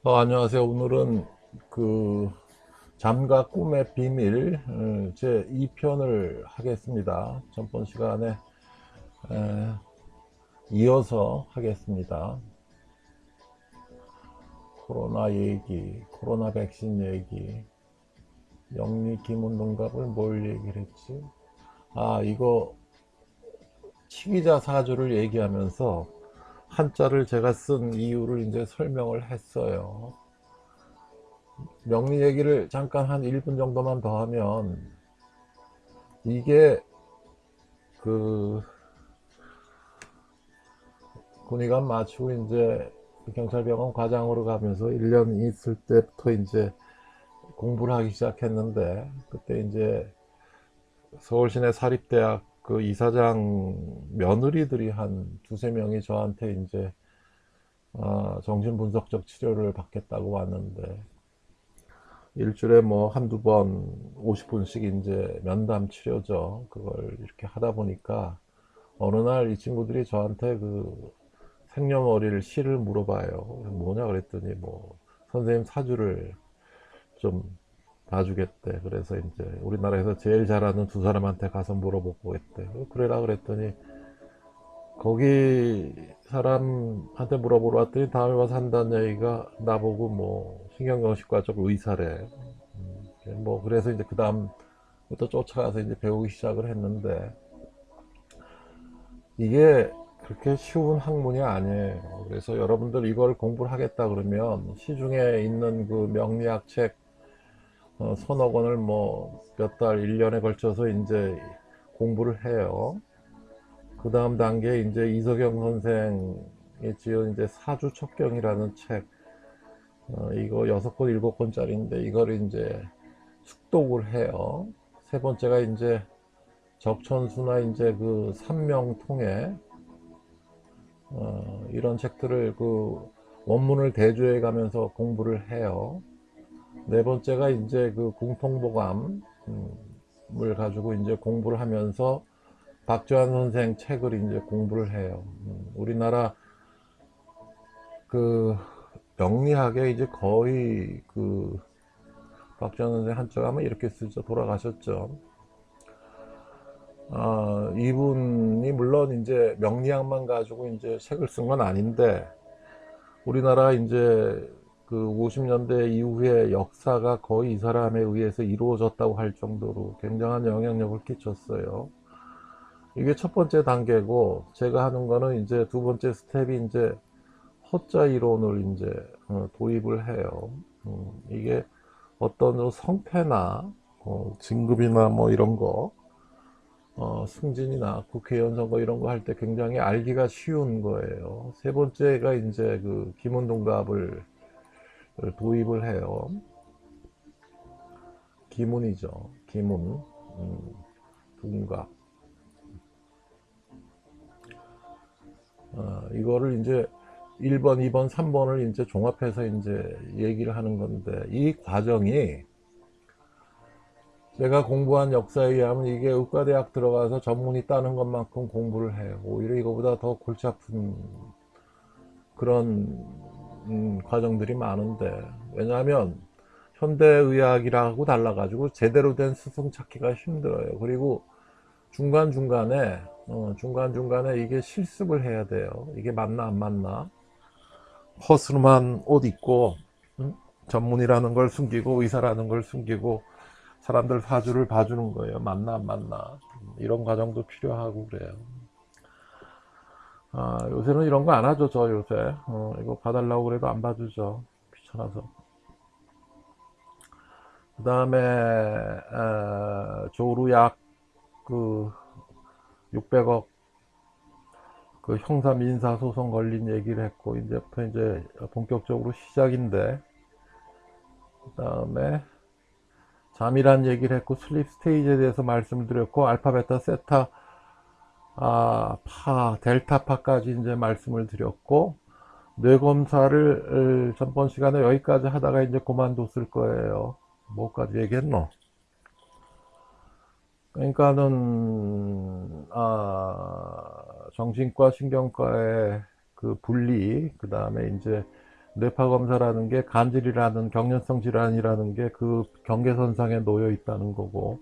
안녕하세요. 오늘은 그 잠과 꿈의 비밀 제 2편을 하겠습니다. 전번 시간에 에, 이어서 하겠습니다. 코로나 얘기, 코로나 백신 얘기, 영리 김운동갑을 뭘 얘기를 했지? 이거 치기자 사주를 얘기하면서 한자를 제가 쓴 이유를 이제 설명을 했어요. 명리 얘기를 잠깐 한 1분 정도만 더 하면 이게 그 군의관 마치고 이제 경찰병원 과장으로 가면서 1년 있을 때부터 이제 공부를 하기 시작했는데, 그때 이제 서울시내 사립대학 그 이사장 며느리들이 한 두세 명이 저한테 이제 정신분석적 치료를 받겠다고 왔는데, 일주일에 뭐 한두 번 50분씩 이제 면담 치료죠. 그걸 이렇게 하다 보니까 어느 날 이 친구들이 저한테 그 생년월일 시를 물어봐요. 뭐냐 그랬더니 뭐 선생님 사주를 좀 봐주겠대. 그래서 이제 우리나라에서 제일 잘하는 두 사람한테 가서 물어보고 했대. 그래라 그랬더니 거기 사람한테 물어보러 왔더니 다음에 와서 한다는 얘기가 나보고 뭐 신경정신과 쪽 의사래. 뭐 그래서 이제 그 다음부터 쫓아가서 이제 배우기 시작을 했는데, 이게 그렇게 쉬운 학문이 아니에요. 그래서 여러분들 이걸 공부를 하겠다 그러면 시중에 있는 그 명리학 책 서너 권을 뭐 몇 달, 1년에 걸쳐서 이제 공부를 해요. 그 다음 단계에 이제 이석영 선생이 지은 이제 사주첩경이라는 책, 이거 6권, 7권짜리인데 이걸 이제 숙독을 해요. 세 번째가 이제 적천수나 이제 그 삼명통해, 이런 책들을 그 원문을 대조해 가면서 공부를 해요. 네 번째가 이제 그 공통보감을 가지고 이제 공부를 하면서 박주환 선생 책을 이제 공부를 해요. 우리나라 그 명리학에 이제 거의 그 박주환 선생 한자가 아마 이렇게 쓰죠. 돌아가셨죠. 이분이 물론 이제 명리학만 가지고 이제 책을 쓴 건 아닌데, 우리나라 이제 그 50년대 이후의 역사가 거의 이 사람에 의해서 이루어졌다고 할 정도로 굉장한 영향력을 끼쳤어요. 이게 첫 번째 단계고, 제가 하는 거는 이제 두 번째 스텝이 이제 허자 이론을 이제 도입을 해요. 이게 어떤 성패나 진급이나 뭐 이런 거, 승진이나 국회의원 선거 이런 거 할 때 굉장히 알기가 쉬운 거예요. 세 번째가 이제 그 기문동갑을 도입을 해요. 기문이죠. 기문. 둔갑. 이거를 이제 1번, 2번, 3번을 이제 종합해서 이제 얘기를 하는 건데, 이 과정이 제가 공부한 역사에 의하면 이게 의과대학 들어가서 전문의 따는 것만큼 공부를 해요. 오히려 이거보다 더 골치 아픈 그런 과정들이 많은데, 왜냐하면 현대의학이라고 달라가지고 제대로 된 스승 찾기가 힘들어요. 그리고 중간중간에 이게 실습을 해야 돼요. 이게 맞나 안 맞나. 허스름한 옷 입고 전문이라는 걸 숨기고 의사라는 걸 숨기고 사람들 사주를 봐주는 거예요. 맞나 안 맞나. 이런 과정도 필요하고 그래요. 요새는 이런 거 안 하죠. 저 요새 이거 봐달라고 그래도 안 봐주죠. 귀찮아서. 그 다음에 조루약 그 600억 그 형사 민사 소송 걸린 얘기를 했고, 이제부터 이제 본격적으로 시작인데, 그 다음에 잠이란 얘기를 했고, 슬립 스테이지에 대해서 말씀을 드렸고, 알파, 베타, 세타, 파, 델타파까지 이제 말씀을 드렸고, 뇌검사를 전번 시간에 여기까지 하다가 이제 그만뒀을 거예요. 뭐까지 얘기했노? 그러니까는 정신과 신경과의 그 분리, 그 다음에 이제 뇌파 검사라는 게 간질이라는 경련성 질환이라는 게 그 경계선상에 놓여 있다는 거고,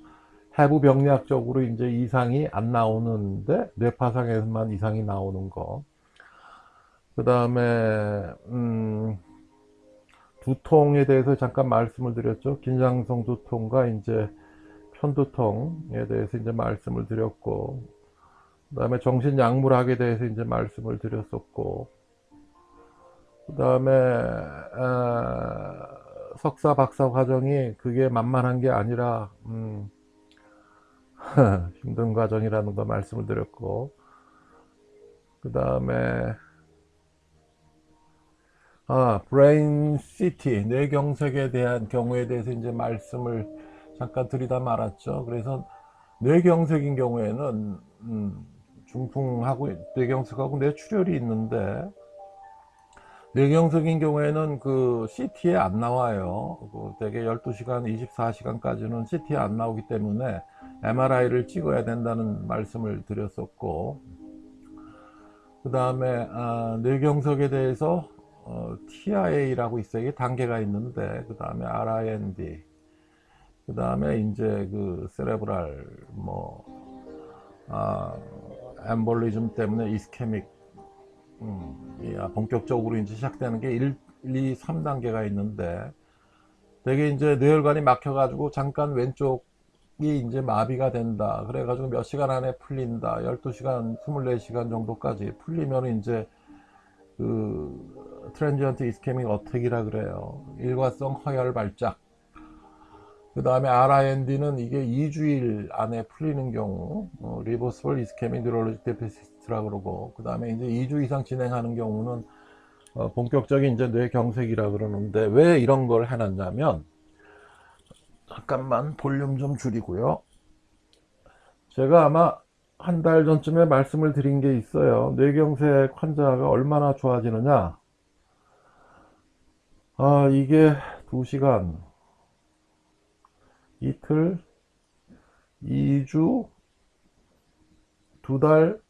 해부 병리학적으로 이제 이상이 안 나오는데 뇌파상에서만 이상이 나오는 거. 그 다음에 두통에 대해서 잠깐 말씀을 드렸죠. 긴장성 두통과 이제 편두통에 대해서 이제 말씀을 드렸고, 그 다음에 정신약물학에 대해서 이제 말씀을 드렸었고, 그 다음에 석사 박사 과정이 그게 만만한 게 아니라 힘든 과정이라는 거 말씀을 드렸고, 그 다음에 브레인 시티 뇌경색에 대한 경우에 대해서 이제 말씀을 잠깐 드리다 말았죠. 그래서 뇌경색인 경우에는 중풍하고 뇌경색하고 뇌출혈이 있는데, 뇌경색인 경우에는 그 CT에 안 나와요. 대개 12시간, 24시간까지는 CT에 안 나오기 때문에 MRI를 찍어야 된다는 말씀을 드렸었고, 그 다음에 뇌경색에 대해서 TIA라고 있어요. 이게 단계가 있는데, 그 다음에 RIND, 그 다음에 이제 그 세레브랄 엠볼리즘 때문에 이스케믹, 본격적으로 이제 시작되는 게 1, 2, 3단계가 있는데, 되게 이제 뇌혈관이 막혀가지고 잠깐 왼쪽이 이제 마비가 된다. 그래가지고 몇 시간 안에 풀린다. 12시간, 24시간 정도까지 풀리면 이제 그 트랜지언트 이스케믹 어택이라 그래요. 일과성 허혈 발작. 그 다음에 RIND는 이게 2주일 안에 풀리는 경우, 리버스블 이스케믹 뉴럴로직 데피시트라 그러고, 그 다음에 이제 2주 이상 진행하는 경우는 본격적인 이제 뇌경색이라 그러는데, 왜 이런 걸 해놨냐면, 잠깐만 볼륨 좀 줄이고요. 제가 아마 한 달 전쯤에 말씀을 드린 게 있어요. 뇌경색 환자가 얼마나 좋아지느냐. 이게 2시간, 이틀, 2주, 2달,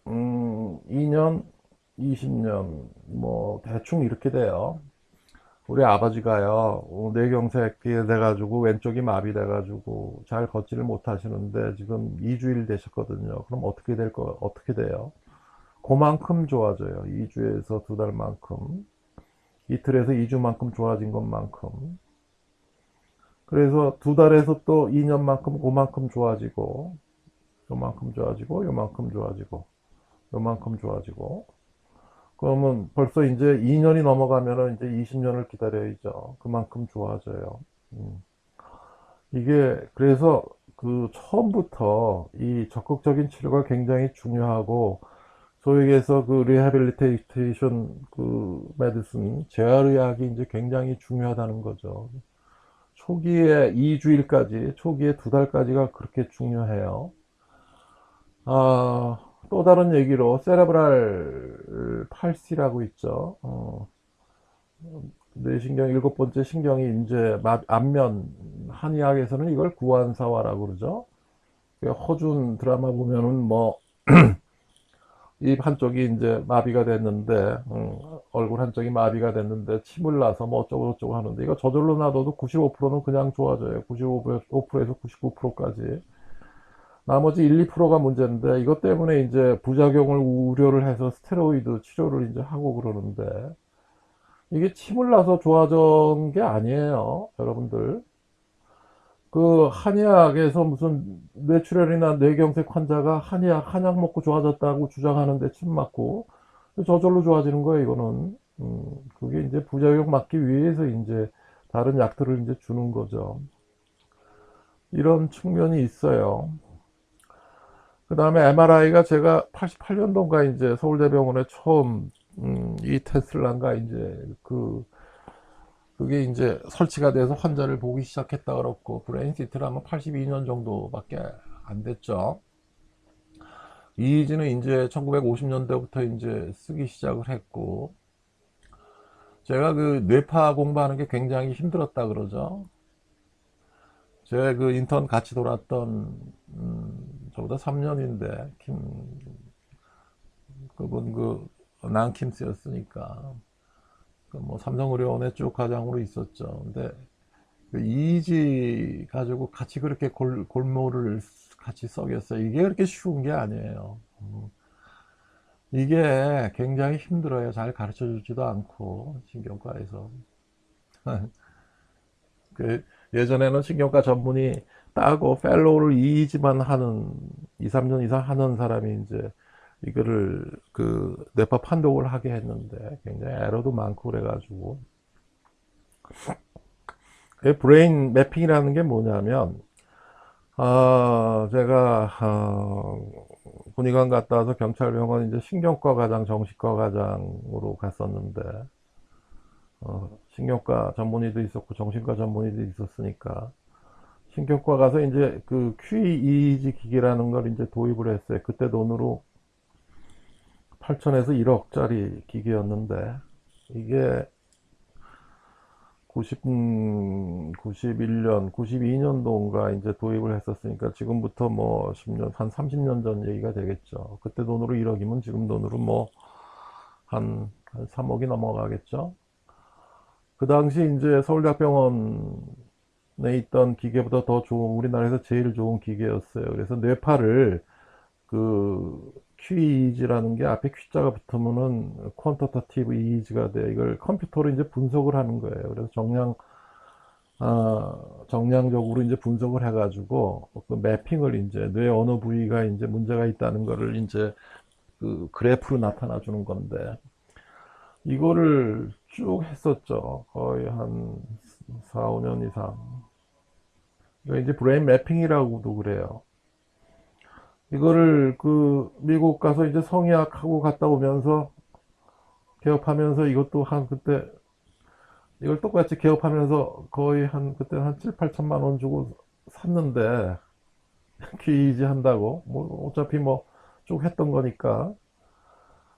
2년, 20년, 뭐 대충 이렇게 돼요. 우리 아버지가요, 뇌경색이 돼가지고 왼쪽이 마비돼가지고 잘 걷지를 못하시는데 지금 2주일 되셨거든요. 그럼 어떻게 돼요? 그만큼 좋아져요. 2주에서 2달만큼, 이틀에서 2주만큼 좋아진 것만큼. 그래서 2달에서 또 2년만큼 그만큼 좋아지고, 요만큼 좋아지고, 요만큼 좋아지고, 요만큼 좋아지고. 그러면 벌써 이제 2년이 넘어가면은 이제 20년을 기다려야죠. 그만큼 좋아져요. 이게 그래서 그 처음부터 이 적극적인 치료가 굉장히 중요하고, 소위 얘기해서 그 리해빌리테이션 그 메디슨 재활의학이 이제 굉장히 중요하다는 거죠. 초기에 2주일까지, 초기에 2달까지가 그렇게 중요해요. 또 다른 얘기로 세레브랄 팔시라고 있죠. 뇌신경 7번째 신경이 이제 안면, 한의학에서는 이걸 구안사화라고 그러죠. 허준 드라마 보면은 뭐 입 한쪽이 이제 마비가 됐는데, 얼굴 한쪽이 마비가 됐는데 침을 놔서 뭐 어쩌고 저쩌고 하는데, 이거 저절로 놔둬도 95%는 그냥 좋아져요. 95%에서 99%까지. 나머지 1, 2%가 문제인데, 이것 때문에 이제 부작용을 우려를 해서 스테로이드 치료를 이제 하고 그러는데, 이게 침을 놔서 좋아진 게 아니에요, 여러분들. 그 한의학에서 무슨 뇌출혈이나 뇌경색 환자가 한약 먹고 좋아졌다고 주장하는데 침 맞고 저절로 좋아지는 거예요, 이거는. 그게 이제 부작용 막기 위해서 이제 다른 약들을 이제 주는 거죠. 이런 측면이 있어요. 그 다음에 MRI가 제가 88년도인가 이제 서울대병원에 처음 이 테스트를 한가 이제 그게 이제 설치가 돼서 환자를 보기 시작했다 그렇고, 브레인 시트를 하면 82년 정도밖에 안 됐죠. EEG는 이제 1950년대부터 이제 쓰기 시작을 했고, 제가 그 뇌파 공부하는 게 굉장히 힘들었다 그러죠. 제가 그 인턴 같이 돌았던 저보다 3년인데 그분 그 난킴스였으니까 뭐 삼성의료원의 쭉 과장으로 있었죠. 근데 그 이지 가지고 같이 그렇게 골모를 같이 썩였어요. 이게 그렇게 쉬운 게 아니에요. 이게 굉장히 힘들어요. 잘 가르쳐 주지도 않고, 신경과에서. 그 예전에는 신경과 전문의 따고 펠로우를 2지만 하는 2, 3년 이상 하는 사람이 이제 이거를 그 뇌파 판독을 하게 했는데 굉장히 에러도 많고 그래가지고 그 브레인 매핑이라는 게 뭐냐면 제가 군의관 갔다 와서 경찰병원 이제 신경과 과장 정신과 과장으로 갔었는데 신경과 전문의도 있었고 정신과 전문의도 있었으니까 신경과 가서 이제 그 QEEG 기계라는 걸 이제 도입을 했어요. 그때 돈으로 8천에서 1억짜리 기계였는데 이게 91년, 92년도인가 이제 도입을 했었으니까 지금부터 뭐 10년, 한 30년 전 얘기가 되겠죠. 그때 돈으로 1억이면 지금 돈으로 뭐 한 3억이 넘어가겠죠. 그 당시 이제 서울대학병원에 있던 기계보다 더 좋은, 우리나라에서 제일 좋은 기계였어요. 그래서 뇌파를 그 QEEG라는 게 앞에 Q자가 붙으면은 퀀터터티브 EEG가 돼. 이걸 컴퓨터로 이제 분석을 하는 거예요. 그래서 정량적으로 이제 분석을 해가지고 그 매핑을 이제 뇌 어느 부위가 이제 문제가 있다는 거를 이제 그 그래프로 나타나 주는 건데 이거를 쭉 했었죠. 거의 한 4, 5년 이상. 이거 이제 브레인 매핑이라고도 그래요. 이거를 그 미국 가서 이제 성의학하고 갔다 오면서 개업하면서 이것도 한 그때 이걸 똑같이 개업하면서 거의 한 그때 한 7, 8천만 원 주고 샀는데 퀴즈 한다고 뭐 어차피 뭐 쭉 했던 거니까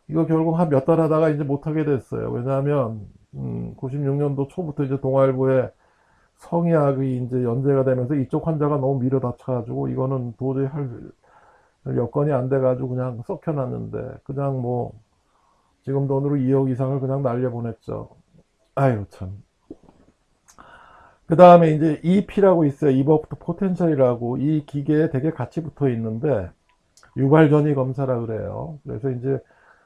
이거 결국 한 몇 달 하다가 이제 못 하게 됐어요. 왜냐하면 96년도 초부터 이제 동아일보에 성의학이 이제 연재가 되면서 이쪽 환자가 너무 밀어닥쳐가지고 이거는 도저히 할 여건이 안 돼가지고 그냥 썩혀놨는데 그냥 뭐 지금 돈으로 2억 이상을 그냥 날려보냈죠. 아유 참. 그 다음에 이제 EP라고 있어요. 이버프트 포텐셜이라고 이 기계에 되게 같이 붙어 있는데 유발전이 검사라 그래요. 그래서 이제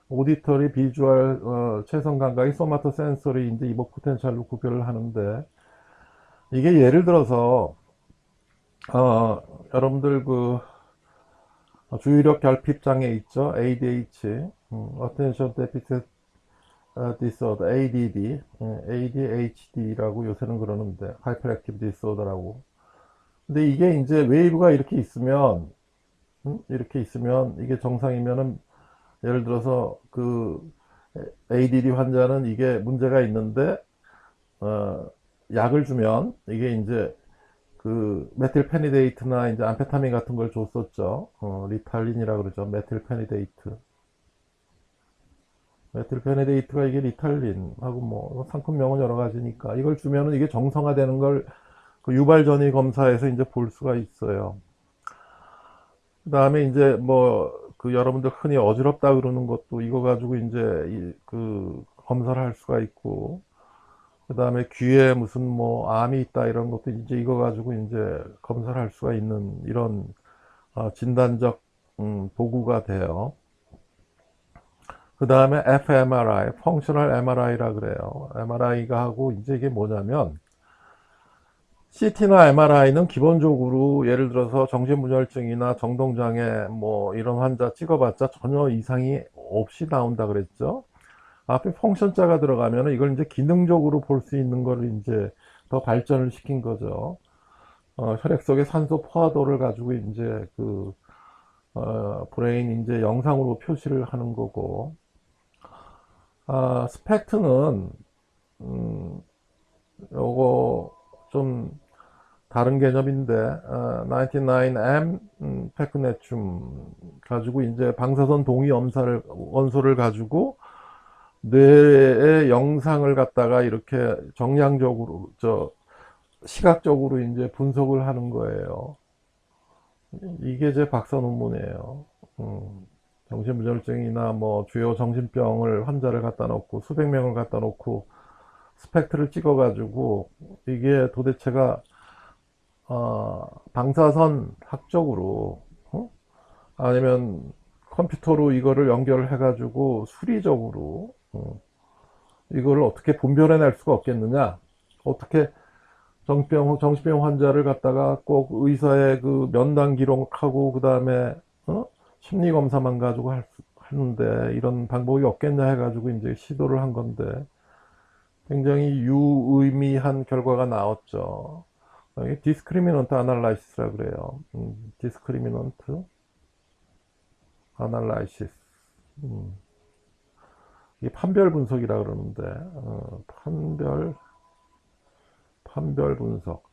오디터리, 비주얼, 최선 감각이 소마토 센서리 이제 이버 포텐셜로 구별을 하는데 이게 예를 들어서 여러분들 그 주의력 결핍 장애 있죠? ADH, Attention Deficit Disorder, ADD, ADHD라고 요새는 그러는데 Hyperactive Disorder라고. 근데 이게 이제 웨이브가 이렇게 있으면 이게 정상이면은 예를 들어서 그 ADD 환자는 이게 문제가 있는데 약을 주면 이게 이제 그 메틸페니데이트나 이제 암페타민 같은 걸 줬었죠. 리탈린이라 그러죠. 메틸페니데이트. 메틸페니데이트가 이게 리탈린하고 뭐 상품명은 여러 가지니까 이걸 주면은 이게 정상화되는 걸 그 유발전이 검사에서 이제 볼 수가 있어요. 그 다음에 이제 뭐 그 여러분들 흔히 어지럽다 그러는 것도 이거 가지고 이제 그 검사를 할 수가 있고 그 다음에 귀에 무슨 뭐 암이 있다 이런 것도 이제 이거 가지고 이제 검사를 할 수가 있는 이런 진단적 도구가 돼요. 그 다음에 fMRI, 펑셔널 MRI라 그래요. MRI가 하고 이제 이게 뭐냐면 CT나 MRI는 기본적으로 예를 들어서 정신분열증이나 정동장애 뭐 이런 환자 찍어봤자 전혀 이상이 없이 나온다 그랬죠. 앞에 펑션자가 들어가면 이걸 이제 기능적으로 볼 수 있는 거를 이제 더 발전을 시킨 거죠. 혈액 속의 산소 포화도를 가지고 이제 그 브레인 이제 영상으로 표시를 하는 거고, 스펙트는 요거 좀 다른 개념인데, 99M 페크네춤 가지고 이제 방사선 동위 원소를 가지고 뇌의 영상을 갖다가 이렇게 정량적으로 시각적으로 이제 분석을 하는 거예요. 이게 제 박사 논문이에요. 정신분열증이나 뭐 주요 정신병을 환자를 갖다 놓고 수백 명을 갖다 놓고 스펙트를 찍어가지고 이게 도대체가 방사선 학적으로 아니면 컴퓨터로 이거를 연결을 해가지고 수리적으로 이거를 어떻게 분별해낼 수가 없겠느냐? 어떻게 정신병 환자를 갖다가 꼭 의사의 그 면담 기록하고 그 다음에 심리 검사만 가지고 하는데 이런 방법이 없겠냐 해가지고 이제 시도를 한 건데 굉장히 유의미한 결과가 나왔죠. 이게 디스크리미넌트 아날라이시스라 그래요. 디스크리미넌트 아날라이시스. 이게 판별 분석이라 그러는데 판별 분석.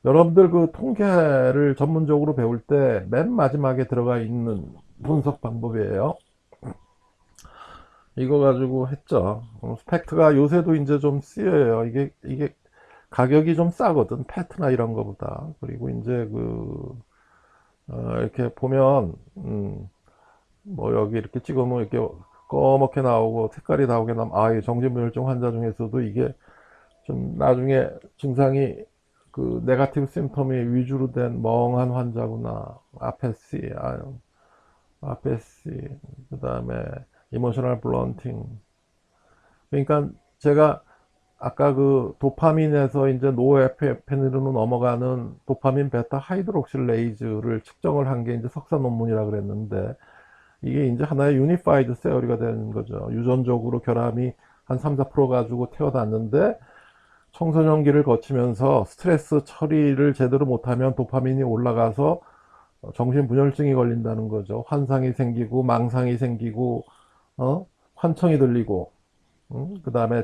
여러분들 그 통계를 전문적으로 배울 때 맨 마지막에 들어가 있는 분석 방법이에요. 이거 가지고 했죠. 스펙트가 요새도 이제 좀 쓰여요. 이게 가격이 좀 싸거든. 패트나 이런 거보다. 그리고 이제 이렇게 보면, 뭐 여기 이렇게 찍으면 이렇게 꺼멓게 나오고 색깔이 나오게 나면, 이 정신분열증 환자 중에서도 이게 좀 나중에 증상이 네가티브 심텀이 위주로 된 멍한 환자구나. 아페시, 그 다음에 이모셔널 블런팅. 그러니까 제가 아까 도파민에서 이제 노에페네르로 넘어가는 도파민 베타 하이드록실레이즈를 측정을 한 게 이제 석사 논문이라 그랬는데 이게 이제 하나의 유니파이드 세어리가 되는 거죠. 유전적으로 결함이 한 3, 4% 가지고 태어났는데 청소년기를 거치면서 스트레스 처리를 제대로 못하면 도파민이 올라가서 정신분열증이 걸린다는 거죠. 환상이 생기고 망상이 생기고 환청이 들리고 그 다음에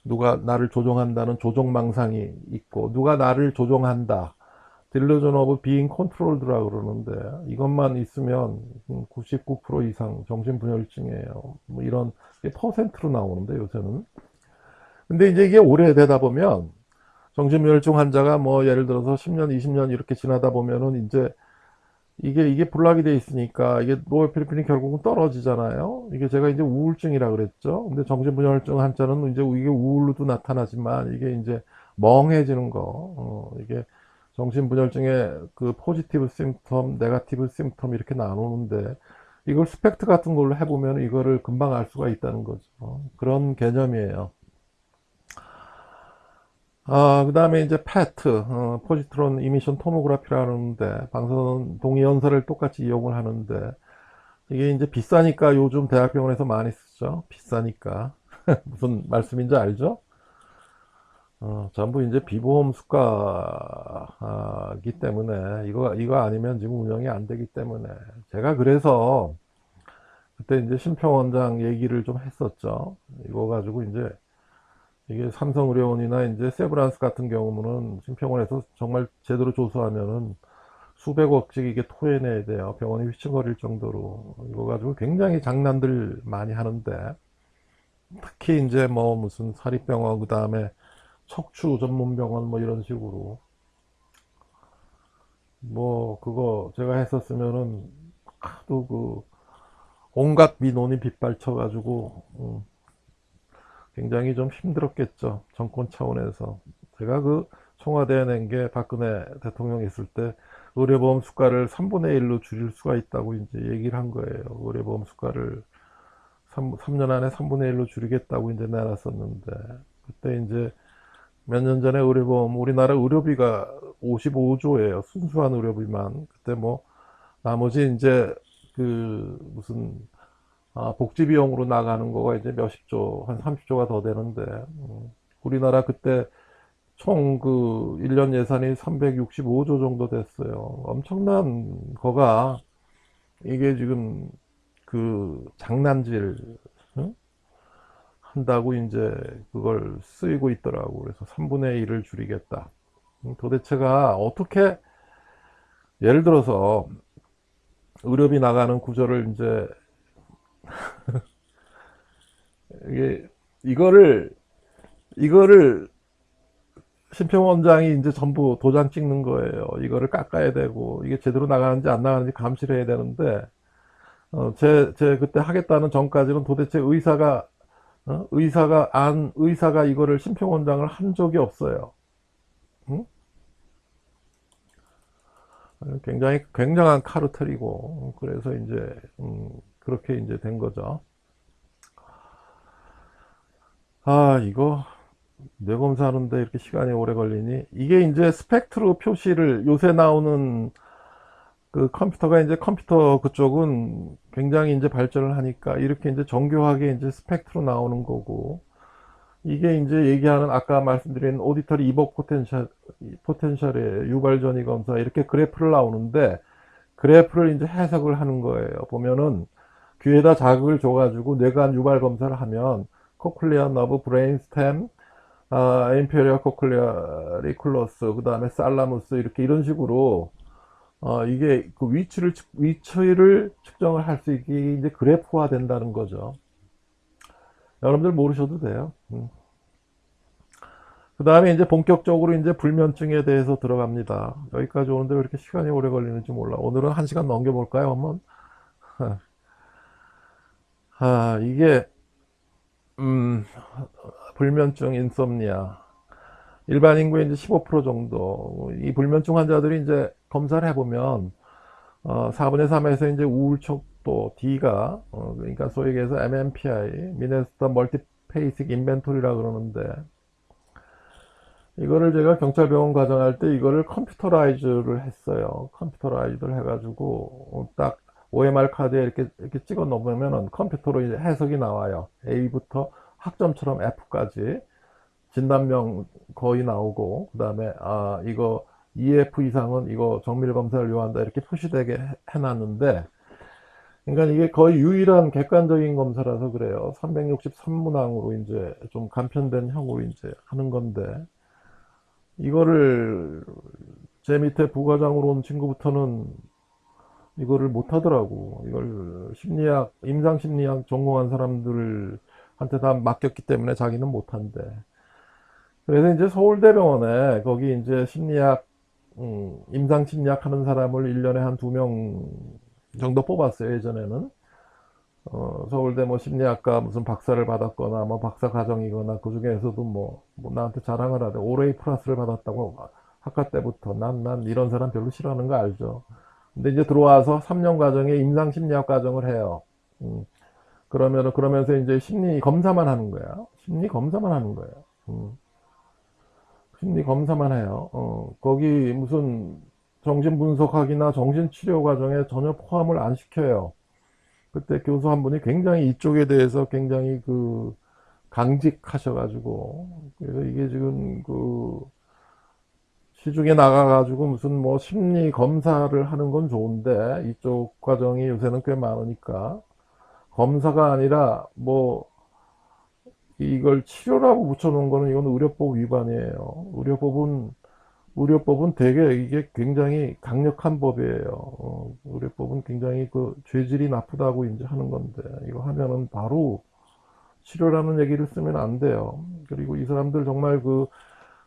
누가 나를 조종한다는 조종망상이 있고 누가 나를 조종한다. Delusion of being controlled라고 그러는데 이것만 있으면 99% 이상 정신분열증이에요. 뭐 이런 퍼센트로 나오는데 요새는. 근데 이제 이게 오래되다 보면 정신분열증 환자가 뭐 예를 들어서 10년, 20년 이렇게 지나다 보면은 이제 이게 불락이 돼 있으니까 이게 노에피네프린이 결국은 떨어지잖아요. 이게 제가 이제 우울증이라 그랬죠. 근데 정신분열증 환자는 이제 이게 우울로도 나타나지만 이게 이제 멍해지는 거, 이게 정신분열증의 포지티브 심텀, 네가티브 심텀 이렇게 나누는데 이걸 스펙트 같은 걸로 해보면 이거를 금방 알 수가 있다는 거죠. 그런 개념이에요. 그 다음에 이제 PET, 포지트론 이미션 토모그래피라는데, 방사선 동위연사를 똑같이 이용을 하는데, 이게 이제 비싸니까 요즘 대학병원에서 많이 쓰죠. 비싸니까. 무슨 말씀인지 알죠? 전부 이제 비보험 수가기 때문에, 이거 아니면 지금 운영이 안 되기 때문에. 제가 그래서, 그때 이제 심평원장 얘기를 좀 했었죠. 이거 가지고 이제, 이게 삼성의료원이나 이제 세브란스 같은 경우는 심평원에서 정말 제대로 조사하면은 수백억씩 이게 토해내야 돼요. 병원이 휘청거릴 정도로. 이거 가지고 굉장히 장난들 많이 하는데 특히 이제 뭐 무슨 사립병원 그 다음에 척추 전문병원 뭐 이런 식으로 뭐 그거 제가 했었으면은 하도 온갖 민원이 빗발쳐 가지고 굉장히 좀 힘들었겠죠. 정권 차원에서. 제가 청와대에 낸 게 박근혜 대통령 있을 때 의료보험 수가를 3분의 1로 줄일 수가 있다고 이제 얘기를 한 거예요. 의료보험 수가를 3년 안에 3분의 1로 줄이겠다고 이제 내놨었는데, 그때 이제 몇 년 전에 우리나라 의료비가 55조예요. 순수한 의료비만. 그때 뭐, 나머지 이제 무슨, 복지 비용으로 나가는 거가 이제 몇십 조, 한 30조가 더 되는데, 우리나라 그때 총 1년 예산이 365조 정도 됐어요. 엄청난 거가, 이게 지금 장난질, 응? 한다고 이제 그걸 쓰이고 있더라고. 그래서 3분의 1을 줄이겠다. 도대체가 어떻게, 예를 들어서 의료비 나가는 구조를 이제 이거를 심평원장이 이제 전부 도장 찍는 거예요. 이거를 깎아야 되고 이게 제대로 나가는지 안 나가는지 감시를 해야 되는데 제 그때 하겠다는 전까지는 도대체 의사가 의사가 이거를 심폐원장을 한 적이 없어요. 응? 굉장히 굉장한 카르텔이고, 그래서 이제 그렇게 이제 된 거죠. 아, 이거 뇌검사하는데 이렇게 시간이 오래 걸리니, 이게 이제 스펙트로 표시를 요새 나오는 그 컴퓨터가, 이제 컴퓨터 그쪽은 굉장히 이제 발전을 하니까 이렇게 이제 정교하게 이제 스펙트로 나오는 거고, 이게 이제 얘기하는 아까 말씀드린 오디터리 이복 포텐셜의 유발 전이 검사, 이렇게 그래프를 나오는데, 그래프를 이제 해석을 하는 거예요. 보면은 귀에다 자극을 줘가지고 뇌관 유발 검사를 하면 코클리아 너브, 브레인스템, 인페리어 코클리아 리쿨러스, 그 다음에 살라무스, 이렇게 이런 식으로 이게 그 위치를 측정을 할 수 있게 이제 그래프화 된다는 거죠. 여러분들 모르셔도 돼요. 그 다음에 이제 본격적으로 이제 불면증에 대해서 들어갑니다. 여기까지 오는데 왜 이렇게 시간이 오래 걸리는지 몰라. 오늘은 1시간 넘겨볼까요, 한번? 이게, 음, 불면증, 인썸니아. 일반 인구의 이제 15% 정도. 이 불면증 환자들이 이제 검사를 해보면, 4분의 3에서 이제 우울 척도 D가, 그러니까 소위 얘기해서 MMPI, 미네소타 멀티페이식 인벤토리라 그러는데, 이거를 제가 경찰병원 과정할 때 이거를 컴퓨터라이즈를 했어요. 컴퓨터라이즈를 해가지고 딱 OMR 카드에 이렇게 찍어 놓으면은 컴퓨터로 이제 해석이 나와요. A부터 학점처럼 F까지 진단명 거의 나오고, 그 다음에 이거 EF 이상은 이거 정밀 검사를 요한다, 이렇게 표시되게 해놨는데, 그러니까 이게 거의 유일한 객관적인 검사라서 그래요. 363문항으로 이제 좀 간편된 형으로 이제 하는 건데, 이거를 제 밑에 부과장으로 온 친구부터는 이거를 못 하더라고. 이걸 심리학, 임상심리학 전공한 사람들한테 다 맡겼기 때문에 자기는 못 한대. 그래서 이제 서울대병원에 거기 이제 심리학, 임상심리학 하는 사람을 1년에 한 2명 정도 뽑았어요, 예전에는. 서울대 뭐 심리학과 무슨 박사를 받았거나 뭐 박사 과정이거나, 그 중에서도 뭐 나한테 자랑을 하대. 오레이 플러스를 받았다고. 학과 때부터. 난 이런 사람 별로 싫어하는 거 알죠. 근데 이제 들어와서 3년 과정에 임상 심리학 과정을 해요. 그러면서 이제 심리 검사만 하는 거야. 심리 검사만 하는 거예요. 심리 검사만 해요. 거기 무슨 정신분석학이나 정신치료 과정에 전혀 포함을 안 시켜요. 그때 교수 한 분이 굉장히 이쪽에 대해서 굉장히 그 강직하셔가지고, 그래서 이게 지금 그 시중에 나가가지고 무슨 뭐 심리 검사를 하는 건 좋은데, 이쪽 과정이 요새는 꽤 많으니까 검사가 아니라 뭐 이걸 치료라고 붙여놓은 거는 이건 의료법 위반이에요. 의료법은 되게 이게 굉장히 강력한 법이에요. 의료법은 굉장히 그 죄질이 나쁘다고 이제 하는 건데, 이거 하면은 바로 치료라는 얘기를 쓰면 안 돼요. 그리고 이 사람들 정말 그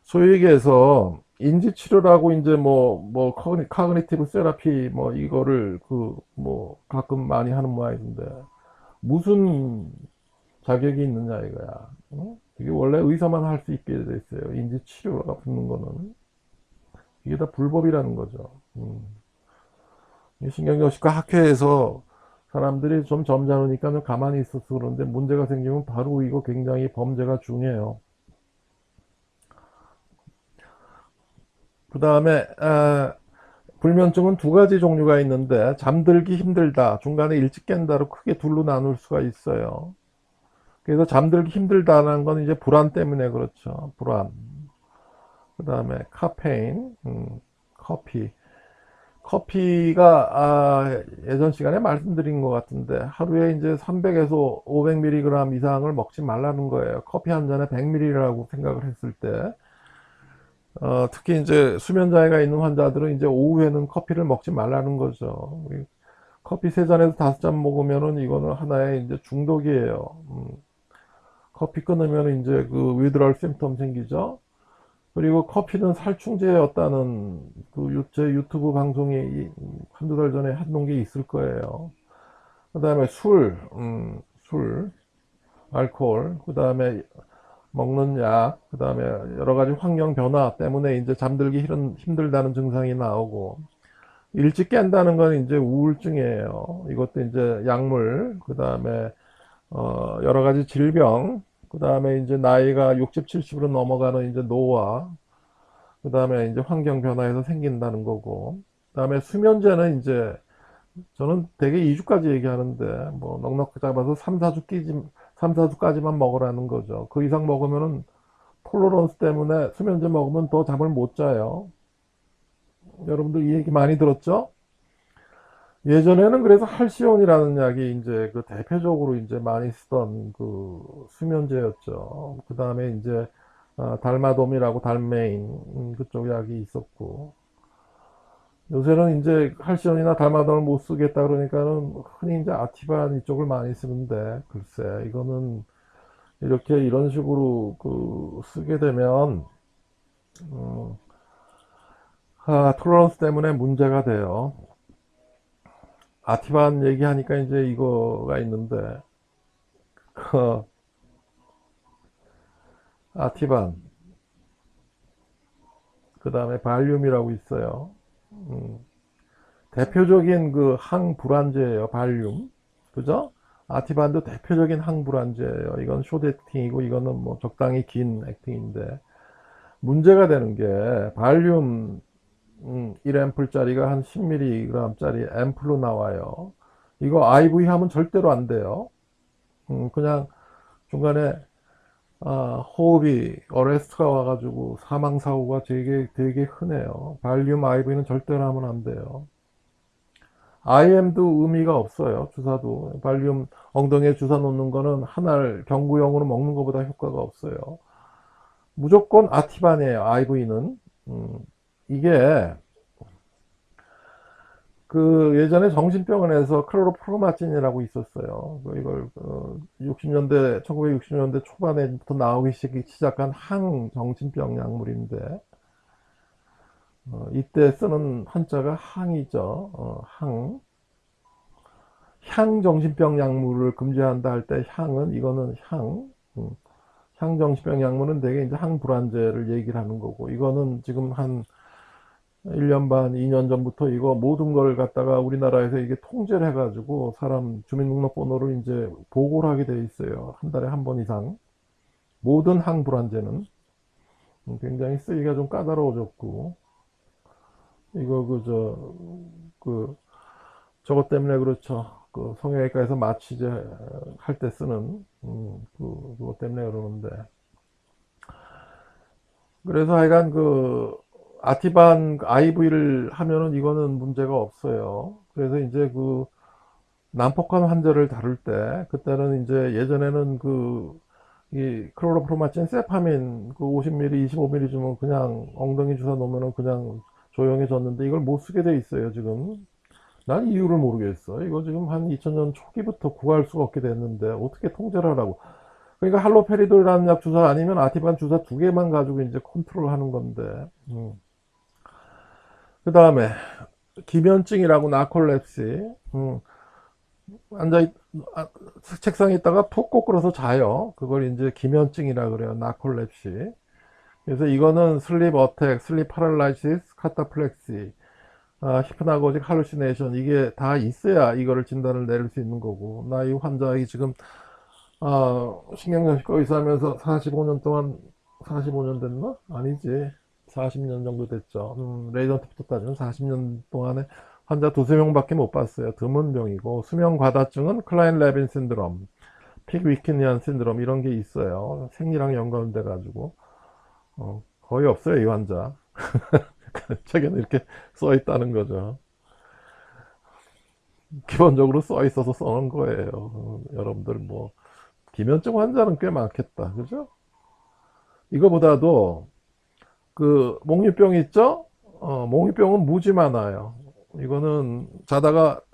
소위 얘기해서 인지치료라고 이제 뭐 카그니티브 세라피 뭐 이거를 그 뭐 가끔 많이 하는 모양인데, 무슨 자격이 있느냐 이거야. 이게 원래 의사만 할 수 있게 돼 있어요. 인지치료가 붙는 거는. 이게 다 불법이라는 거죠. 신경정신과 학회에서 사람들이 좀 점잖으니까 좀 가만히 있어서 그런데, 문제가 생기면 바로 이거 굉장히 범죄가 중요해요. 그 다음에 불면증은 두 가지 종류가 있는데, 잠들기 힘들다, 중간에 일찍 깬다로 크게 둘로 나눌 수가 있어요. 그래서 잠들기 힘들다는 건 이제 불안 때문에 그렇죠. 불안. 그 다음에 카페인, 커피가 예전 시간에 말씀드린 것 같은데, 하루에 이제 300에서 500mg 이상을 먹지 말라는 거예요. 커피 한 잔에 100ml라고 생각을 했을 때, 특히 이제 수면 장애가 있는 환자들은 이제 오후에는 커피를 먹지 말라는 거죠. 커피 3잔에서 5잔 먹으면은 이거는 하나의 이제 중독이에요. 커피 끊으면 이제 그 withdrawal symptom 생기죠. 그리고 커피는 살충제였다는 그 제 유튜브 방송이 한두 달 전에 했던 게 있을 거예요. 그 다음에 술. 알코올, 그 다음에 먹는 약, 그 다음에 여러 가지 환경 변화 때문에 이제 잠들기 힘들다는 증상이 나오고, 일찍 깬다는 건 이제 우울증이에요. 이것도 이제 약물, 그 다음에 여러 가지 질병, 그 다음에 이제 나이가 60, 70으로 넘어가는 이제 노화, 그 다음에 이제 환경 변화에서 생긴다는 거고, 그 다음에 수면제는 이제 저는 대개 2주까지 얘기하는데, 뭐 넉넉히 잡아서 3, 4주까지만 먹으라는 거죠. 그 이상 먹으면은 톨러런스 때문에 수면제 먹으면 더 잠을 못 자요. 여러분들 이 얘기 많이 들었죠? 예전에는 그래서 할시온이라는 약이 이제 그 대표적으로 이제 많이 쓰던 그 수면제였죠. 그 다음에 이제 달마돔이라고 달메인 그쪽 약이 있었고, 요새는 이제 할시온이나 달마돔을 못 쓰겠다 그러니까는 흔히 이제 아티반 이쪽을 많이 쓰는데, 글쎄 이거는 이렇게 이런 식으로 그 쓰게 되면 톨러런스 때문에 문제가 돼요. 아티반 얘기하니까 이제 이거가 있는데, 아티반, 그 다음에 발륨이라고 있어요. 음, 대표적인 그 항불안제예요, 발륨. 그죠? 아티반도 대표적인 항불안제예요. 이건 숏 액팅이고, 이거는 뭐 적당히 긴 액팅인데, 문제가 되는 게, 발륨 1앰플짜리가 한 10mg짜리 앰플로 나와요. 이거 IV 하면 절대로 안 돼요. 그냥 중간에 호흡이 어레스트가 와가지고 사망 사고가 되게 흔해요. 발륨 IV는 절대로 하면 안 돼요. IM도 의미가 없어요. 주사도 발륨 엉덩이에 주사 놓는 거는 한 알 경구용으로 먹는 것보다 효과가 없어요. 무조건 아티반이에요. IV는. 이게 그 예전에 정신병원에서 클로로프로마진이라고 있었어요. 이걸 60년대 1960년대 초반에부터 나오기 시작한 항정신병 약물인데, 이때 쓰는 한자가 항이죠. 향정신병 약물을 금지한다 할 때 향은, 이거는 향정신병 약물은 대개 이제 항불안제를 얘기를 하는 거고, 이거는 지금 한 1년 반, 2년 전부터 이거 모든 걸 갖다가 우리나라에서 이게 통제를 해가지고 사람 주민등록번호를 이제 보고를 하게 돼 있어요. 한 달에 한 번 이상. 모든 항불안제는 굉장히 쓰기가 좀 까다로워졌고, 이거 저것 때문에 그렇죠. 그 성형외과에서 마취제 할 때 쓰는 그것 때문에 그러는데, 그래서 하여간 그 아티반 IV를 하면은 이거는 문제가 없어요. 그래서 이제 그 난폭한 환자를 다룰 때, 그때는 이제 예전에는 이 클로로프로마친 세파민 그 50ml, 25ml 주면 그냥 엉덩이 주사 놓으면은 그냥 조용해졌는데, 이걸 못 쓰게 돼 있어요, 지금. 난 이유를 모르겠어. 이거 지금 한 2000년 초기부터 구할 수가 없게 됐는데, 어떻게 통제를 하라고. 그러니까 할로페리돌이라는 약 주사 아니면 아티반 주사 두 개만 가지고 이제 컨트롤 하는 건데. 그 다음에 기면증이라고 나콜랩시. 아, 책상에 있다가 푹 꼬꾸라서 자요. 그걸 이제 기면증이라 그래요. 나콜랩시. 그래서 이거는 슬립 어택, 슬립 파랄라이시스, 카타플렉시, 히프나고직 할루시네이션, 이게 다 있어야 이거를 진단을 내릴 수 있는 거고. 나 이 환자이 지금 신경정신과 의사하면서 45년 동안, 45년 됐나? 아니지, 40년 정도 됐죠. 레이던트부터 따지면 40년 동안에 환자 두세 명밖에 못 봤어요. 드문 병이고, 수면 과다증은 클라인 레빈 신드롬, 픽 위키니안 신드롬, 이런 게 있어요. 생리랑 연관돼 가지고 거의 없어요, 이 환자. 책에는 이렇게 써 있다는 거죠. 기본적으로 써 있어서 써놓은 거예요. 여러분들 뭐 기면증 환자는 꽤 많겠다, 그죠? 이거보다도 그 몽유병 있죠? 몽유병은 무지 많아요. 이거는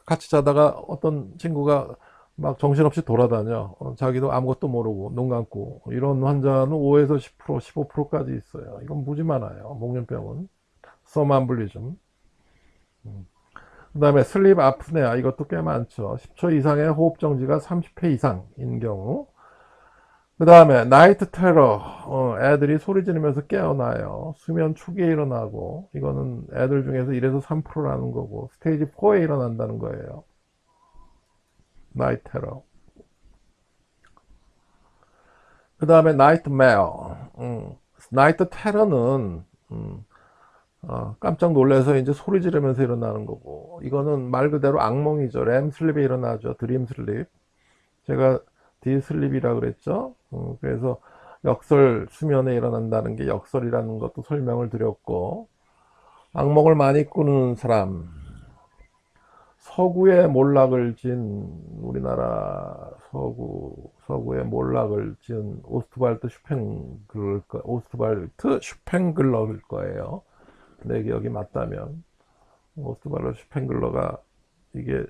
같이 자다가 어떤 친구가 막 정신없이 돌아다녀. 자기도 아무것도 모르고 눈 감고, 이런 환자는 5에서 10%, 15%까지 있어요. 이건 무지 많아요. 몽유병은. 서만블리즘. 그 다음에 슬립 아프네아, 이것도 꽤 많죠. 10초 이상의 호흡 정지가 30회 이상인 경우. 그 다음에 나이트 테러, 애들이 소리 지르면서 깨어나요. 수면 초기에 일어나고, 이거는 애들 중에서 1에서 3%라는 거고, 스테이지 4에 일어난다는 거예요. 나이트 테러. 그 다음에 나이트 메어. 나이트 테러는 깜짝 놀라서 이제 소리 지르면서 일어나는 거고, 이거는 말 그대로 악몽이죠. 렘 슬립에 일어나죠. 드림 슬립. 제가 디슬립이라 그랬죠. 그래서 역설 수면에 일어난다는 게 역설이라는 것도 설명을 드렸고, 악몽을 많이 꾸는 사람, 서구의 몰락을 진 우리나라 서구의 몰락을 지은 오스트발트 슈팽글러일 거예요. 내 기억이 맞다면 오스트발트 슈팽글러가 이게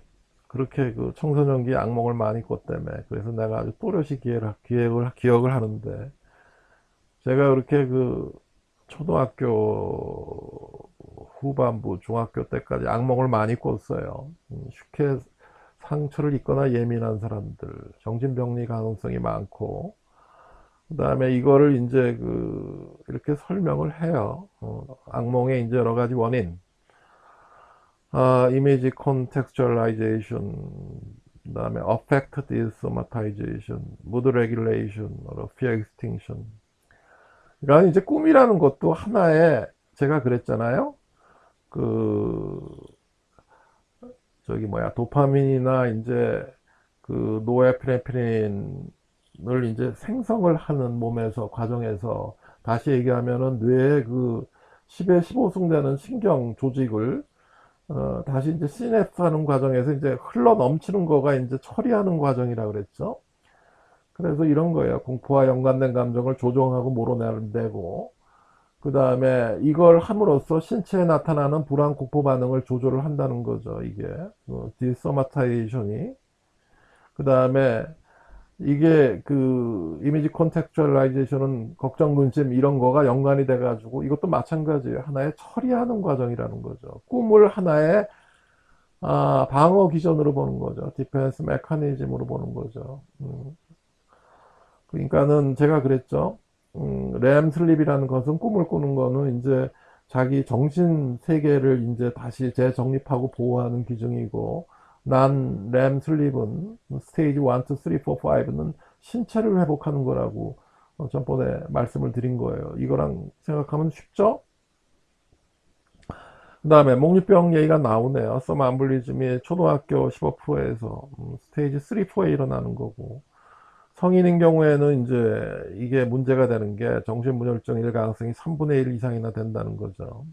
그렇게 그 청소년기 악몽을 많이 꿨다며. 그래서 내가 아주 또렷이 기억을 하는데, 제가 그렇게 그 초등학교 후반부, 중학교 때까지 악몽을 많이 꿨어요. 쉽게 상처를 입거나 예민한 사람들, 정신병리 가능성이 많고, 그 다음에 이거를 이제 이렇게 설명을 해요. 악몽의 이제 여러 가지 원인, 이미지 콘텍스츄얼라이제이션, 그 다음에 affect desomatization, mood regulation, fear extinction. 그러니까 이제 꿈이라는 것도 하나의, 제가 그랬잖아요. 그 저기 뭐야, 도파민이나 이제 노에프네프린을 이제 생성을 하는 몸에서 과정에서, 다시 얘기하면은 뇌의 10에 15승 되는 신경 조직을 다시 이제 시냅스 하는 과정에서 이제 흘러 넘치는 거가 이제 처리하는 과정이라 그랬죠. 그래서 이런 거예요. 공포와 연관된 감정을 조종하고 몰아내고, 그 다음에 이걸 함으로써 신체에 나타나는 불안 공포 반응을 조절을 한다는 거죠. 이게 디소마타이션이. 그 다음에 이게 이미지 콘텍스츄얼라이제이션은 걱정, 근심 이런 거가 연관이 돼 가지고, 이것도 마찬가지예요. 하나의 처리하는 과정이라는 거죠. 꿈을 하나의 방어 기전으로 보는 거죠. 디펜스 메커니즘으로 보는 거죠. 그러니까는 제가 그랬죠. 렘 슬립이라는 것은, 꿈을 꾸는 거는 이제 자기 정신 세계를 이제 다시 재정립하고 보호하는 기준이고, 난 렘 슬립은 스테이지 1, 2, 3, 4, 5는 신체를 회복하는 거라고 전번에 말씀을 드린 거예요. 이거랑 생각하면 쉽죠? 그 다음에 목류병 얘기가 나오네요. 서암블리즘이 초등학교 15%에서 스테이지 3, 4에 일어나는 거고, 성인인 경우에는 이제 이게 문제가 되는 게 정신분열증일 가능성이 3분의 1 이상이나 된다는 거죠.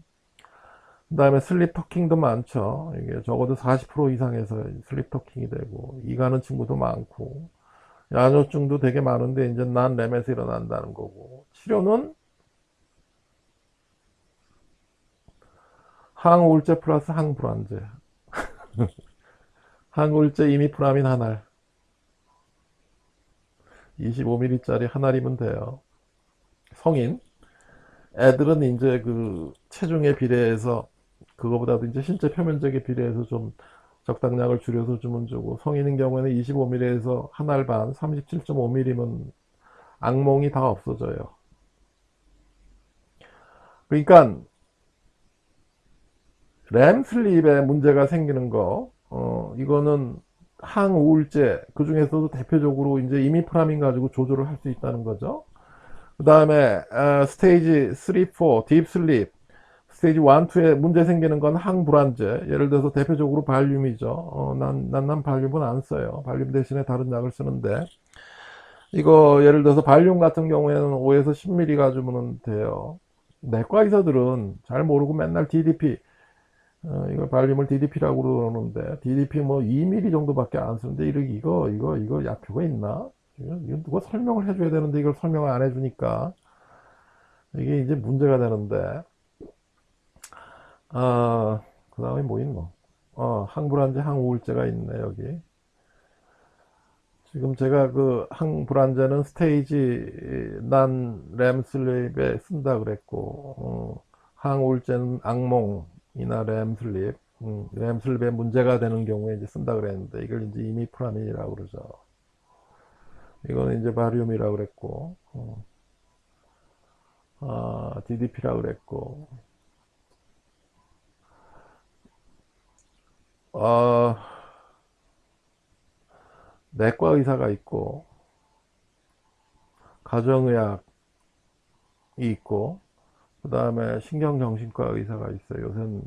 그 다음에 슬립 토킹도 많죠. 이게 적어도 40% 이상에서 슬립 토킹이 되고, 이가는 친구도 많고, 야뇨증도 되게 많은데 이제 난 램에서 일어난다는 거고, 치료는 항우울제 플러스 항불안제. 항우울제 이미프라민 한 알, 25ml짜리 한 알이면 돼요. 성인. 애들은 이제 체중에 비례해서, 그거보다도 이제 신체 표면적에 비례해서 좀 적당량을 줄여서 주면 주고, 성인인 경우에는 25ml에서 한 알 반, 37.5ml면 악몽이 다 없어져요. 그러니까 램 슬립에 문제가 생기는 거, 이거는 항우울제, 그 중에서도 대표적으로 이제 이미프라민 가지고 조절을 할 수 있다는 거죠. 그 다음에 스테이지 3, 4, 딥 슬립, 스테이지 1, 2에 문제 생기는 건 항불안제. 예를 들어서 대표적으로 발륨이죠. 난 발륨은 안 써요. 발륨 대신에 다른 약을 쓰는데, 이거 예를 들어서 발륨 같은 경우에는 5에서 10ml 가지면 돼요. 내과 의사들은 잘 모르고 맨날 DDP, 이걸 발륨을 DDP라고 그러는데, DDP 뭐 2ml 정도밖에 안 쓰는데, 이거 약효가 있나? 이거 누가 설명을 해줘야 되는데, 이걸 설명을 안 해주니까 이게 이제 문제가 되는데, 그 다음에 뭐 있노? 항불안제, 항우울제가 있네, 여기. 지금 제가 항불안제는 스테이지 난 램슬립에 쓴다 그랬고, 항우울제는 악몽이나 램슬립, 램슬립에 문제가 되는 경우에 이제 쓴다 그랬는데, 이걸 이제 이미프라민이라고 그러죠. 이거는 이제 바리움이라고 그랬고, DDP라고 그랬고, 어, 내과 의사가 있고, 가정의학이 있고, 그 다음에 신경정신과 의사가 있어요. 요새는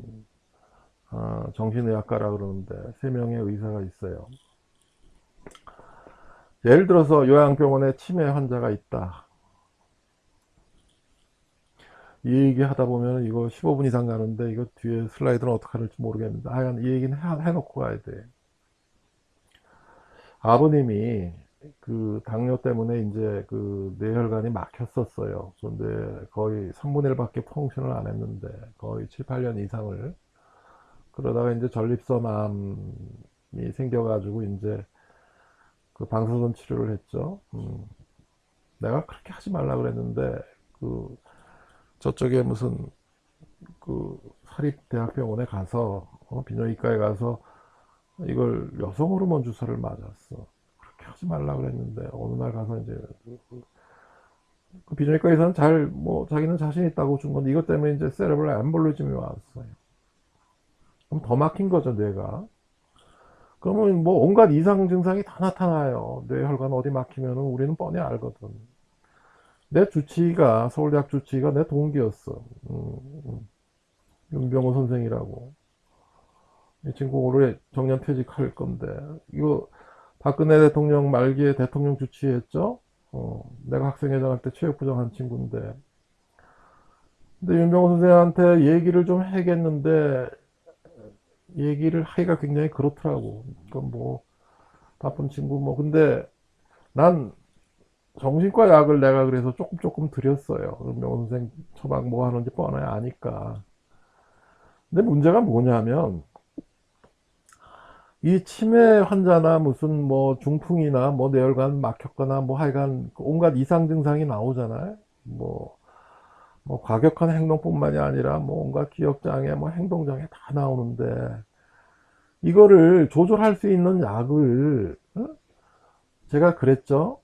정신의학과라 그러는데 세 명의 의사가 있어요. 예를 들어서 요양병원에 치매 환자가 있다. 이 얘기 하다 보면 이거 15분 이상 가는데 이거 뒤에 슬라이드는 어떻게 할지 모르겠는데 하여간 이 얘기는 해놓고 가야 돼. 아버님이 그 당뇨 때문에 이제 그 뇌혈관이 막혔었어요. 그런데 거의 3분의 1밖에 펑션을 안 했는데 거의 7, 8년 이상을 그러다가 이제 전립선암이 생겨가지고 이제 그 방사선 치료를 했죠. 내가 그렇게 하지 말라 그랬는데 그 저쪽에 무슨 그 사립대학병원에 가서 비뇨기과에 가서 이걸 여성 호르몬 주사를 맞았어. 그렇게 하지 말라 그랬는데 어느 날 가서 이제 그 비뇨기과 의사는 잘 뭐 자기는 자신 있다고 준 건데 이것 때문에 이제 세레브럴 엠볼리즘이 왔어요. 그럼 더 막힌 거죠 뇌가. 그러면 뭐 온갖 이상 증상이 다 나타나요. 뇌혈관 어디 막히면은 우리는 뻔히 알거든. 내 주치의가 서울대학 주치의가 내 동기였어. 윤병호 선생이라고. 이 친구 올해 정년 퇴직할 건데 이거 박근혜 대통령 말기에 대통령 주치의했죠. 내가 학생회장 할 때 체육부장 한 친구인데 근데 윤병호 선생한테 얘기를 좀 해야겠는데 얘기를 하기가 굉장히 그렇더라고. 그건 뭐 바쁜 친구 뭐 근데 난 정신과 약을 내가 그래서 조금 드렸어요. 윤병호 선생 처방 뭐 하는지 뻔히 아니까. 근데 문제가 뭐냐면 이 치매 환자나 무슨 뭐 중풍이나 뭐 뇌혈관 막혔거나 뭐 하여간 온갖 이상 증상이 나오잖아요. 뭐 과격한 행동뿐만이 아니라 뭐 온갖 기억장애, 뭐 행동장애 다 나오는데 이거를 조절할 수 있는 약을 제가 그랬죠.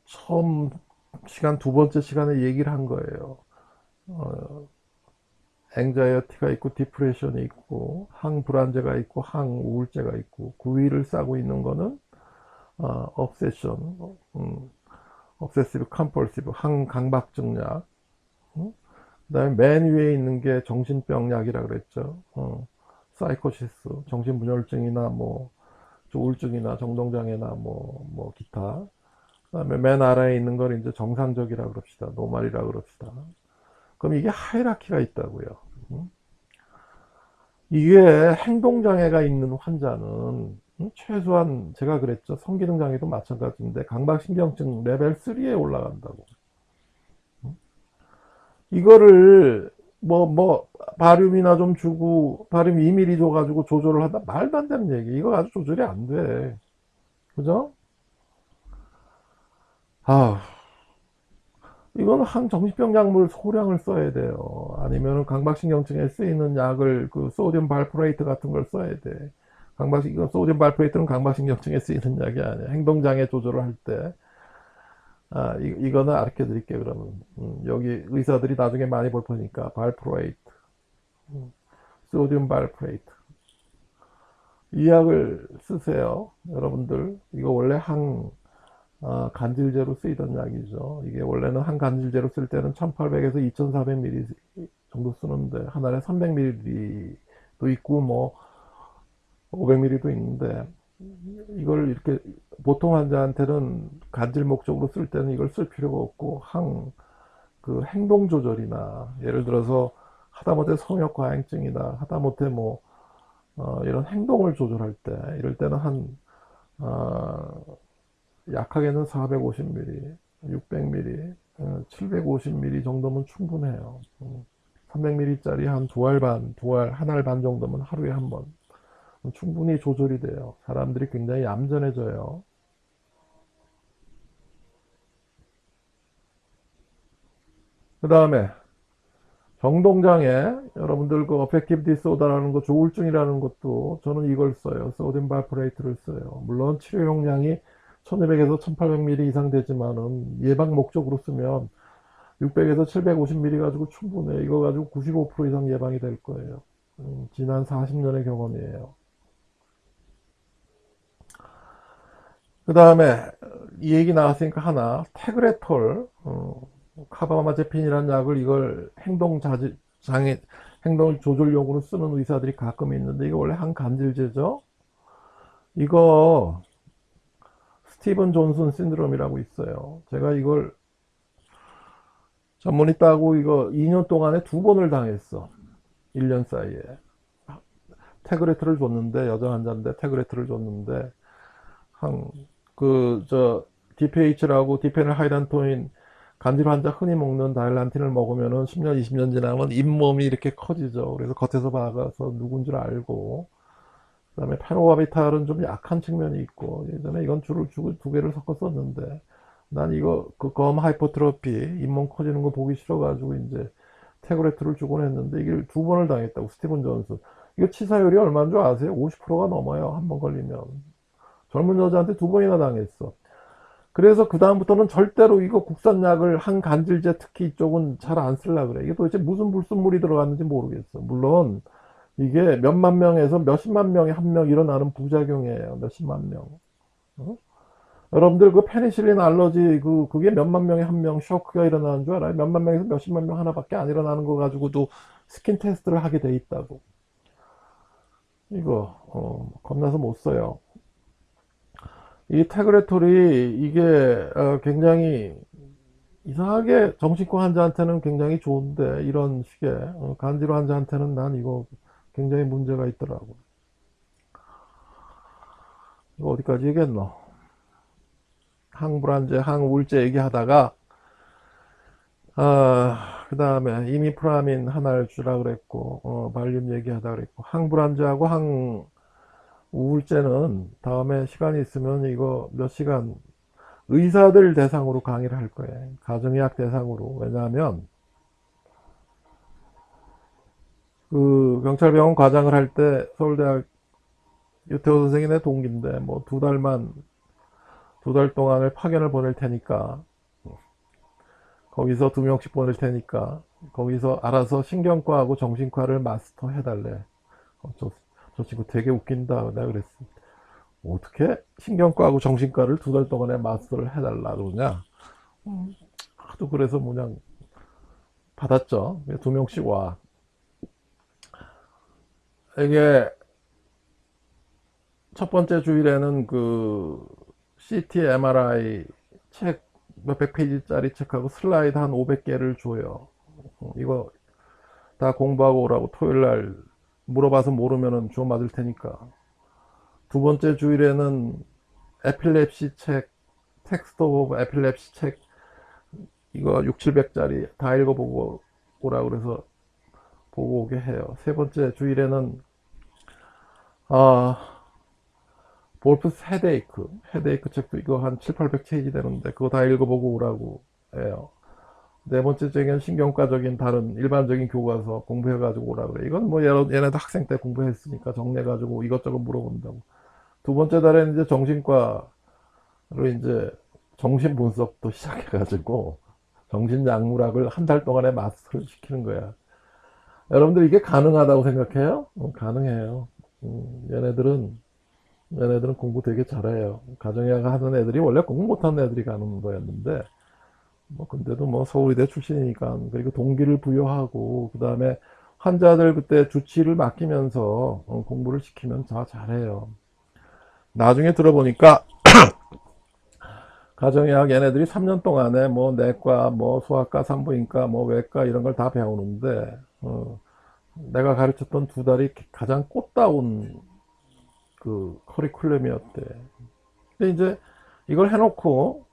처음 시간 두 번째 시간에 얘기를 한 거예요. 앵자이어티가 있고 디프레션이 있고 항불안제가 있고 항우울제가 있고 그 위를 싸고 있는 거는 obsession, obsessive compulsive 항강박증 약. 그다음에 맨 위에 있는 게 정신병 약이라 그랬죠. 사이코시스, 정신분열증이나 뭐 우울증이나 정동장애나 뭐 기타. 그다음에 맨 아래에 있는 걸 이제 정상적이라 그럽시다. 노말이라 그럽시다. 그럼 이게 하이라키가 있다고요. 이게 행동장애가 있는 환자는 최소한 제가 그랬죠. 성기능장애도 마찬가지인데 강박신경증 레벨 3에 올라간다고. 이거를 바륨이나 좀 주고 바륨 2ml 줘가지고 조절을 한다 말도 안 되는 얘기. 이거 아주 조절이 안 돼. 그죠? 아, 이건 항정신병 약물 소량을 써야 돼요. 아니면은 강박신경증에 쓰이는 약을 그 소디움 발프레이트 같은 걸 써야 돼. 이거 소디움 발프레이트는 강박신경증에 쓰이는 약이 아니야. 행동장애 조절을 할 때. 이거는 알려 드릴게요, 그러면. 여기 의사들이 나중에 많이 볼 거니까. 발프레이트. 소디움 발프레이트. 이 약을 쓰세요. 여러분들. 이거 원래 간질제로 쓰이던 약이죠. 이게 원래는 항간질제로 쓸 때는 1800에서 2400ml 정도 쓰는데 한 알에 300ml도 있고 뭐 500ml도 있는데 이걸 이렇게 보통 환자한테는 간질 목적으로 쓸 때는 이걸 쓸 필요가 없고 그 행동 조절이나 예를 들어서 하다못해 성역 과잉증이나 하다못해 뭐 이런 행동을 조절할 때 이럴 때는 약하게는 450ml, 600ml, 750ml 정도면 충분해요. 300ml짜리 한 한 알 반 정도면 하루에 한 번. 충분히 조절이 돼요. 사람들이 굉장히 얌전해져요. 그 다음에 정동장애, 여러분들 그 어펙티브 디소더라는 거, 조울증이라는 것도 저는 이걸 써요. 소디움 발프레이트를 써요. 물론 치료 용량이 1200에서 1800ml 이상 되지만은 예방 목적으로 쓰면 600에서 750ml 가지고 충분해. 이거 가지고 95% 이상 예방이 될 거예요. 지난 40년의 경험이에요. 그 다음에 이 얘기 나왔으니까 하나, 테그레톨, 카바마제핀이라는 약을 이걸 행동 조절용으로 쓰는 의사들이 가끔 있는데 이거 원래 항간질제죠. 이거 스티븐 존슨 신드롬이라고 있어요. 제가 이걸 전문의 따고 이거 2년 동안에 2번을 당했어. 1년 사이에. 테그레트를 줬는데, 여자 환자인데 테그레트를 줬는데 DPH라고 디페닐 하이단토인 간질 환자 흔히 먹는 다일란틴을 먹으면은 10년, 20년 지나면 잇몸이 이렇게 커지죠. 그래서 겉에서 박아서 누군 줄 알고. 그 다음에 페노바비탈은 좀 약한 측면이 있고, 예전에 이건 줄을 주고 2개를 섞어 썼는데, 난 이거, 검 하이퍼트로피, 잇몸 커지는 거 보기 싫어가지고, 이제, 테그레트를 주곤 했는데, 이게 2번을 당했다고, 스티븐 존슨. 이거 치사율이 얼마인 줄 아세요? 50%가 넘어요. 한 번 걸리면. 젊은 여자한테 2번이나 당했어. 그래서 그다음부터는 절대로 이거 국산 약을 항간질제 특히 이쪽은 잘 안 쓰려고 그래. 이게 도대체 무슨 불순물이 들어갔는지 모르겠어. 물론 이게 몇만 명에서 몇십만 명에 한 명 일어나는 부작용이에요. 몇십만 명. 어? 여러분들 그 페니실린 알러지 그게 몇만 명에 한 명 쇼크가 일어나는 줄 알아요? 몇만 명에서 몇십만 명 하나밖에 안 일어나는 거 가지고도 스킨 테스트를 하게 돼 있다고. 이거 겁나서 못 써요. 이 테그레톨이 이게 굉장히 이상하게 정신과 환자한테는 굉장히 좋은데 이런 식의 간질 환자한테는 난 이거 굉장히 문제가 있더라고. 이거 어디까지 얘기했노? 항불안제, 항우울제 얘기하다가 그 다음에 이미프라민 하나를 주라 그랬고 발륨 얘기하다 그랬고 항불안제하고 항우울제는 다음에 시간이 있으면 이거 몇 시간 의사들 대상으로 강의를 할 거예요. 가정의학 대상으로. 왜냐하면 그 경찰병원 과장을 할 때 서울대학 유태호 선생이 내 동기인데 뭐 2달 동안을 파견을 보낼 테니까 거기서 2명씩 보낼 테니까 거기서 알아서 신경과하고 정신과를 마스터 해달래. 저 친구 되게 웃긴다. 내가 그랬어. 어떻게 신경과하고 정신과를 2달 동안에 마스터를 해달라 그러냐. 하도 그래서 그냥 받았죠. 2명씩 와. 이게 첫 번째 주일에는 그 CT, MRI 책 몇백 페이지짜리 책하고 슬라이드 한 500개를 줘요. 이거 다 공부하고 오라고 토요일날 물어봐서 모르면은 주워 맞을 테니까. 두 번째 주일에는 에필랩시 책, 텍스트 오브 에필랩시 책 이거 6, 700짜리 다 읽어보고 오라 그래서 보고 오게 해요. 세 번째 주일에는 볼프스 헤데이크 책도 이거 한 7, 800페이지 되는데 그거 다 읽어보고 오라고 해요. 네 번째 주에는 신경과적인 다른 일반적인 교과서 공부해가지고 오라 그래. 이건 뭐 얘네도 학생 때 공부했으니까 정리해가지고 이것저것 물어본다고. 두 번째 달에는 이제 정신과로 이제 정신분석도 시작해가지고 정신약물학을 한 달 동안에 마스터를 시키는 거야. 여러분들 이게 가능하다고 생각해요? 가능해요. 얘네들은 공부 되게 잘해요. 가정의학 하는 애들이 원래 공부 못하는 애들이 가는 거였는데 뭐 근데도 뭐 서울의대 출신이니까 그리고 동기를 부여하고 그 다음에 환자들 그때 주치를 맡기면서 공부를 시키면 다 잘해요. 나중에 들어보니까 가정의학 얘네들이 3년 동안에 뭐 내과, 뭐 소아과, 산부인과, 뭐 외과 이런 걸 다 배우는데 내가 가르쳤던 2달이 가장 꽃다운 그 커리큘럼이었대. 근데 이제 이걸 해놓고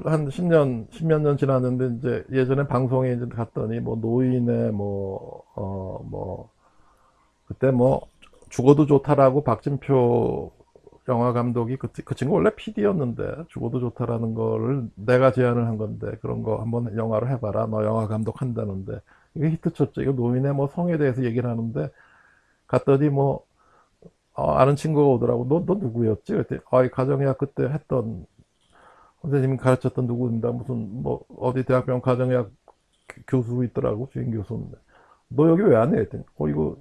한 10몇 년 지났는데 이제 예전에 방송에 이제 갔더니 뭐 노인의 그때 뭐 죽어도 좋다라고 박진표 영화 감독이 그 친구 원래 PD였는데 죽어도 좋다라는 거를 내가 제안을 한 건데 그런 거 한번 영화로 해봐라. 너 영화 감독 한다는데 이게 히트쳤죠. 이거 노인의 뭐 성에 대해서 얘기를 하는데 갔더니 뭐 아는 친구가 오더라고. 너 누구였지? 그랬더니, 이 가정의학 그때 했던, 선생님이 가르쳤던 누구입니다. 무슨, 뭐, 어디 대학병원 가정의학 교수 있더라고, 주임 교수인데. 너 여기 왜 안 해? 그랬더니, 이거,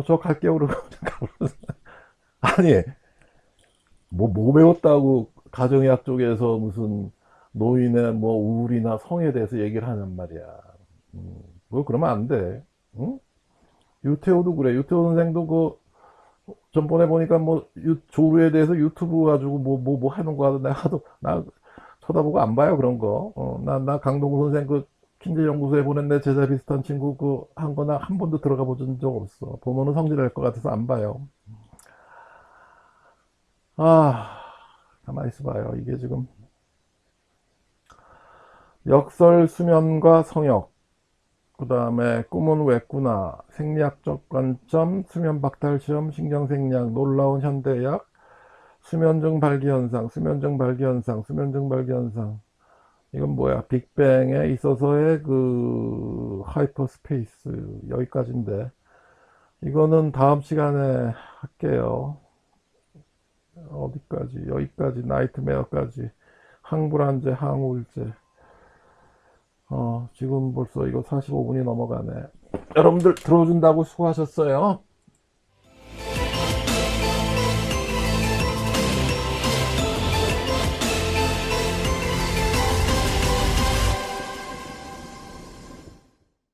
저 갈게요. 그러고, 아니, 뭐 배웠다고 가정의학 쪽에서 무슨 노인의 뭐 우울이나 성에 대해서 얘기를 하냔 말이야. 뭐 그러면 안 돼. 응? 유태호도 그래. 유태호 선생도 전번에 보니까 뭐 조루에 대해서 유튜브 가지고 뭐 하는 거 하던데 하도 나 쳐다보고 안 봐요 그런 거. 나 강동구 선생 킨즈 연구소에 보낸 내 제자 비슷한 친구 한 거나 한 번도 들어가 본 적 없어. 보면은 성질날 것 같아서 안 봐요. 아, 가만히 있어봐요. 이게 지금 역설 수면과 성역, 그 다음에 꿈은 왜 꾸나, 생리학적 관점, 수면 박탈 시험, 신경생리학, 놀라운 현대의학, 수면증 발기현상, 수면증 발기현상, 수면증 발기현상. 이건 뭐야? 빅뱅에 있어서의 하이퍼스페이스 여기까지인데 이거는 다음 시간에 할게요. 어디까지? 여기까지 나이트메어까지 항불안제, 항우울제. 지금 벌써 이거 45분이 넘어가네. 여러분들 들어준다고 수고하셨어요.